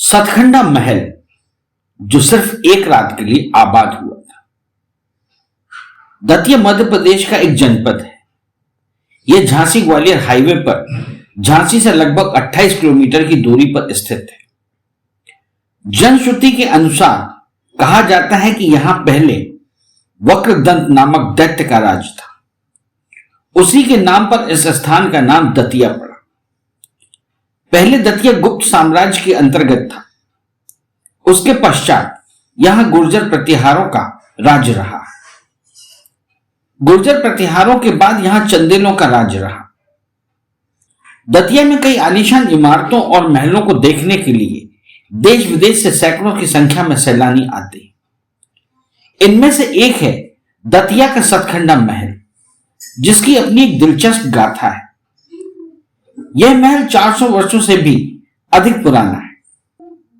सतखंडा महल जो सिर्फ एक रात के लिए आबाद हुआ था। दतिया मध्य प्रदेश का एक जनपद है। यह झांसी ग्वालियर हाईवे पर झांसी से लगभग 28 किलोमीटर की दूरी पर स्थित है। जनश्रुति के अनुसार कहा जाता है कि यहां पहले वक्रदंत नामक दैत्य का राज था। उसी के नाम पर इस स्थान का नाम दतिया पड़ा। पहले दतिया गुप्त साम्राज्य के अंतर्गत था। उसके पश्चात यहां गुर्जर प्रतिहारों का राज्य रहा। गुर्जर प्रतिहारों के बाद यहां चंदेलों का राज्य रहा। दतिया में कई आलीशान इमारतों और महलों को देखने के लिए देश विदेश से सैकड़ों की संख्या में सैलानी आते हैं। इनमें से एक है दतिया का सतखंडा महल, जिसकी अपनी एक दिलचस्प गाथा है। यह महल 400 वर्षों से भी अधिक पुराना है।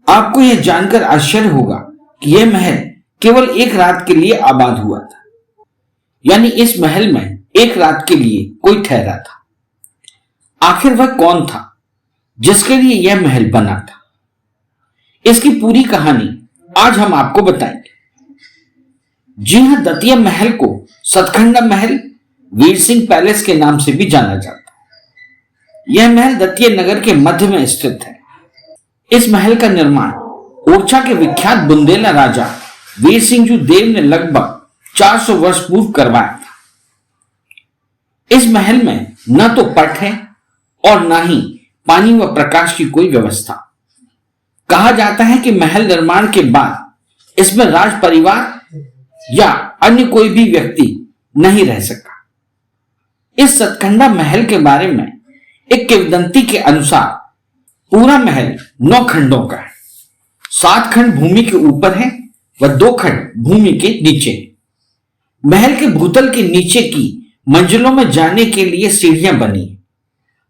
आपको यह जानकर आश्चर्य होगा कि यह महल केवल एक रात के लिए आबाद हुआ था। यानी इस महल में एक रात के लिए कोई ठहरा था। आखिर वह कौन था जिसके लिए यह महल बना था? इसकी पूरी कहानी आज हम आपको बताएंगे। जी हां, दतिया महल को सतखंडा महल, वीर सिंह पैलेस के नाम से भी जाना जाता है। यह महल दतिया नगर के मध्य में स्थित है। इस महल का निर्माण ओरछा के विख्यात बुंदेला राजा वीर सिंह देव ने लगभग 400 वर्ष पूर्व करवाया था। इस महल में न तो पट है और न ही पानी व प्रकाश की कोई व्यवस्था। कहा जाता है कि महल निर्माण के बाद इसमें राज परिवार या अन्य कोई भी व्यक्ति नहीं रह सका। इस सतखंडा महल के बारे में एक किंवदंती के अनुसार पूरा महल 9 खंडों का है। 7 खंड भूमि के ऊपर है व 2 खंड भूमि के नीचे। महल के भूतल के नीचे की मंजिलों में जाने के लिए सीढ़ियां बनी।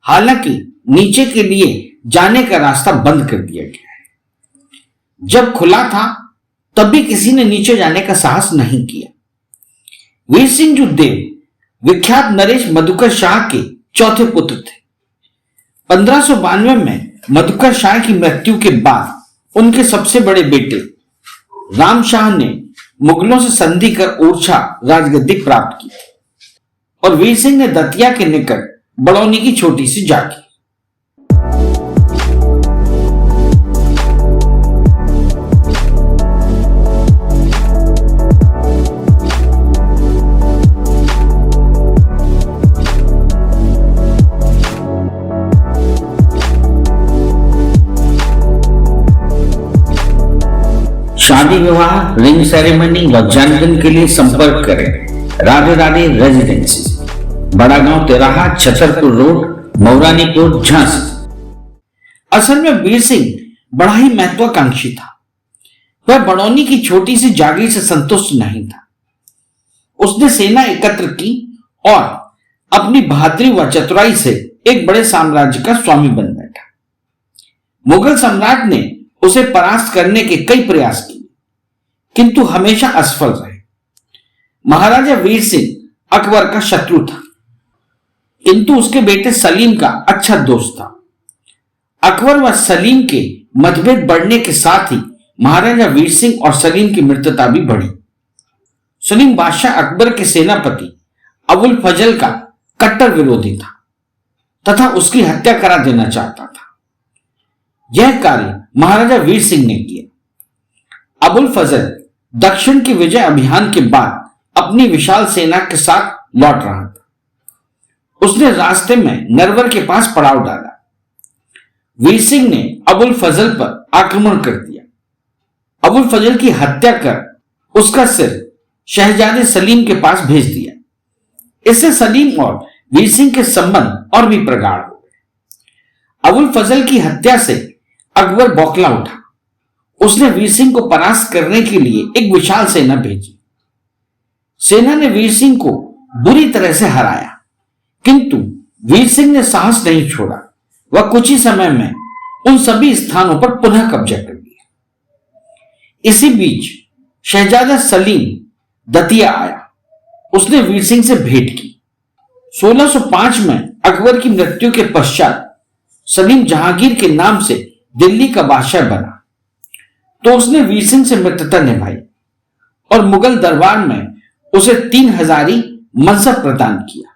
हालांकि नीचे के लिए जाने का रास्ता बंद कर दिया गया है। जब खुला था तब भी किसी ने नीचे जाने का साहस नहीं किया। वीर सिंह देव विख्यात नरेश मधुकर शाह के चौथे पुत्र थे। 1592 में मधुकर शाह की मृत्यु के बाद उनके सबसे बड़े बेटे राम शाह ने मुगलों से संधि कर ओरछा राजगद्दी प्राप्त की और वीर सिंह ने दतिया के निकट बड़ौनी की छोटी सी जागी। शादी विवाह, रिंग सेरेमनी व जन्मदिन के लिए संपर्क करें राधे राधे रेजिडेंसी, बड़ा गांव तिराहा, छतरपुर रोड, मौरानीपुर, झांसी। असल में वीर सिंह बड़ा ही महत्वाकांक्षी था। वह बड़ौनी की छोटी सी जागीर से संतुष्ट नहीं था। उसने सेना एकत्र की और अपनी बहादुरी व चतुराई से एक बड़े साम्राज्य का स्वामी बन बैठा। मुगल सम्राट ने उसे परास्त करने के कई प्रयास किए, किंतु हमेशा असफल रहे। महाराजा वीर सिंह अकबर का शत्रु था, किंतु उसके बेटे सलीम का अच्छा दोस्त था। अकबर व सलीम के मतभेद बढ़ने के साथ ही महाराजा वीर सिंह और सलीम की मित्रता भी बढ़ी। सलीम बादशाह अकबर के सेनापति अबुल फजल का कट्टर विरोधी था तथा उसकी हत्या करा देना चाहता था। यह कार्य महाराजा वीर सिंह ने किया। अबुल फजल दक्षिण के विजय अभियान के बाद अपनी विशाल सेना के साथ लौट रहा था। उसने रास्ते में नरवर के पास पड़ाव डाला। वीर सिंह ने अबुल फजल पर आक्रमण कर दिया। अबुल फजल की हत्या कर उसका सिर शहजादे सलीम के पास भेज दिया। इससे सलीम और वीर सिंह के संबंध और भी प्रगाढ़ हो गए। अबुल फजल की हत्या से अकबर बौखला उठा। उसने वीर सिंह को परास्त करने के लिए एक विशाल सेना भेजी। सेना ने वीर सिंह को बुरी तरह से हराया, किंतु वीर सिंह ने साहस नहीं छोड़ा। वह कुछ ही समय में उन सभी स्थानों पर पुनः कब्जा कर लिया। इसी बीच शहजादा सलीम दतिया आया। उसने वीर सिंह से भेंट की। 1605 में अकबर की मृत्यु के पश्चात सलीम जहांगीर के नाम से दिल्ली का बादशाह बना। तो उसने वीर सिंह से मित्रता निभाई और मुगल दरबार में उसे 3 हजारी मनसब प्रदान किया।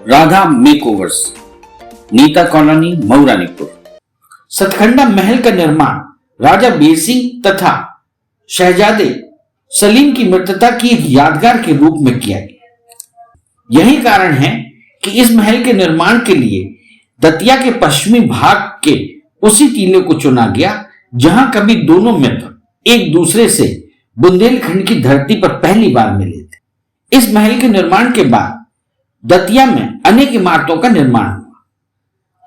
Radha makeovers, Neeta colony, Mauranipur. सतखंडा महल का निर्माण राजा बीर सिंह तथा शहजादे सलीम की मित्रता की एक यादगार के रूप में किया गया। यही कारण है कि इस महल के निर्माण के लिए दतिया के पश्चिमी भाग के उसी टीले को चुना गया जहां कभी दोनों मित्र एक दूसरे से बुंदेलखंड की धरती पर पहली बार मिले थे। इस महल के निर्माण के बाद दतिया में अनेक इमारतों का निर्माण हुआ,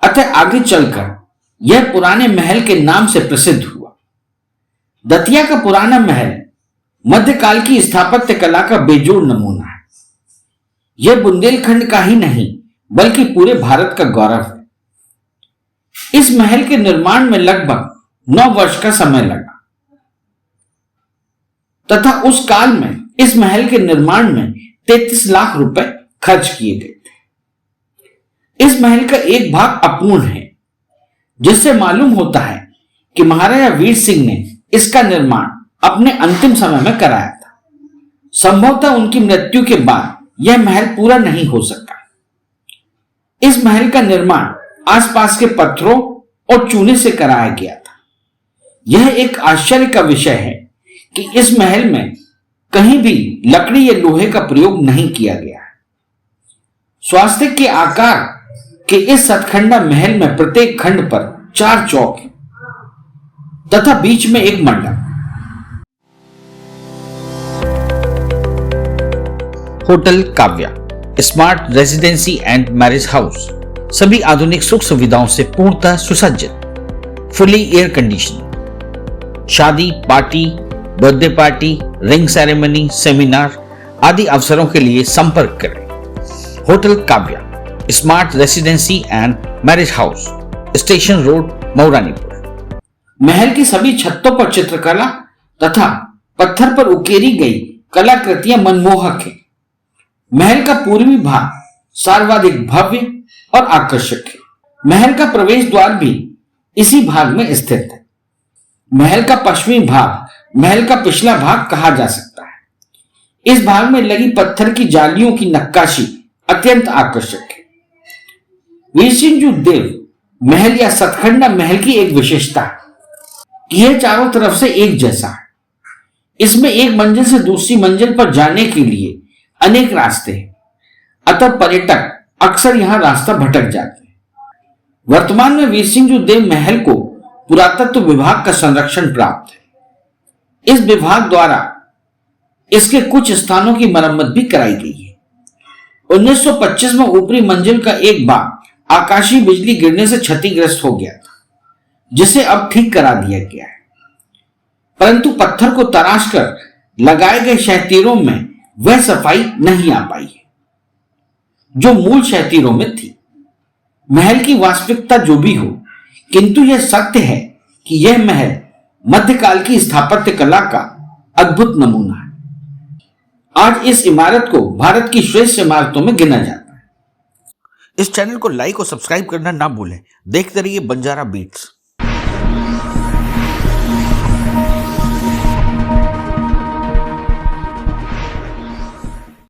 अतः आगे चलकर यह पुराने महल के नाम से प्रसिद्ध हुआ। दतिया का पुराना महल मध्यकाल की स्थापत्य कला का बेजोड़ नमूना है। यह बुंदेलखंड का ही नहीं बल्कि पूरे भारत का गौरव है। इस महल के निर्माण में लगभग 9 वर्ष का समय लगा तथा उस काल में इस महल के निर्माण में 33 लाख रुपए खर्च किए गए थे। इस महल का एक भाग अपूर्ण है, जिससे मालूम होता है कि महाराजा वीर सिंह ने इसका निर्माण अपने अंतिम समय में कराया था। संभवतः उनकी मृत्यु के बाद यह महल पूरा नहीं हो सका। इस महल का निर्माण आसपास के पत्थरों और चूने से कराया गया था। यह एक आश्चर्य का विषय है कि इस महल में कहीं भी लकड़ी या लोहे का प्रयोग नहीं किया गया है। स्वास्तिक के आकार के इस सतखंडा महल में प्रत्येक खंड पर 4 चौक हैं तथा बीच में एक मंडप। Hotel Kavya, smart residency and marriage house, सभी आधुनिक सुख सुविधाओं से पूर्णतः सुसज्जित, फुली एयर कंडीशनिंग। शादी, party, birthday party, ring ceremony, seminar आदि अवसरों के लिए संपर्क करें। Hotel Kavya, smart residency and marriage house, station road, Mauranipur. महल की सभी छतों पर चित्रकला तथा पत्थर पर उकेरी गई कलाकृतियां मनमोहक है। महल का पूर्वी भाग सर्वाधिक भव्य और आकर्षक है। महल का प्रवेश द्वार भी इसी भाग में स्थित है। महल का पश्चिमी भाग महल का पिछला भाग कहा जा सकता है। इस भाग में लगी पत्थर की जालियों की नक्काशी अत्यंत आकर्षक है। वीरसिंह देव महल या सतखंडा महल की एक विशेषता है कि यह चारों तरफ से एक जैसा है। इसमें एक मंजिल से दूसरी मंजिल पर जाने के लिए अनेक रास्ते हैं, अतः पर्यटक अक्सर यहां रास्ता भटक जाते हैं। वर्तमान में वीरसिंह देव महल को पुरातत्व विभाग का संरक्षण प्राप्त है। इस विभाग द्वारा इसके कुछ स्थानों की मरम्मत भी कराई गई है। 1925 में ऊपरी मंजिल का एक भाग आकाशीय बिजली गिरने से क्षतिग्रस्त हो गया था, जिसे अब ठीक करा दिया गया है, परंतु पत्थर को तराश कर लगाए गए शहतीरों में वह सफाई नहीं आ पाई है जो मूल शहतीरों में थी। महल की वास्तविकता जो भी हो, किंतु यह सत्य है कि यह महल मध्यकाल की स्थापत्य कला का अद्भुत नमूना है। आज इस इमारत को भारत की श्रेष्ठ इमारतों में गिना जाता है। इस चैनल को लाइक और सब्सक्राइब करना ना भूलें। देखते रहिए बंजारा बीट्स।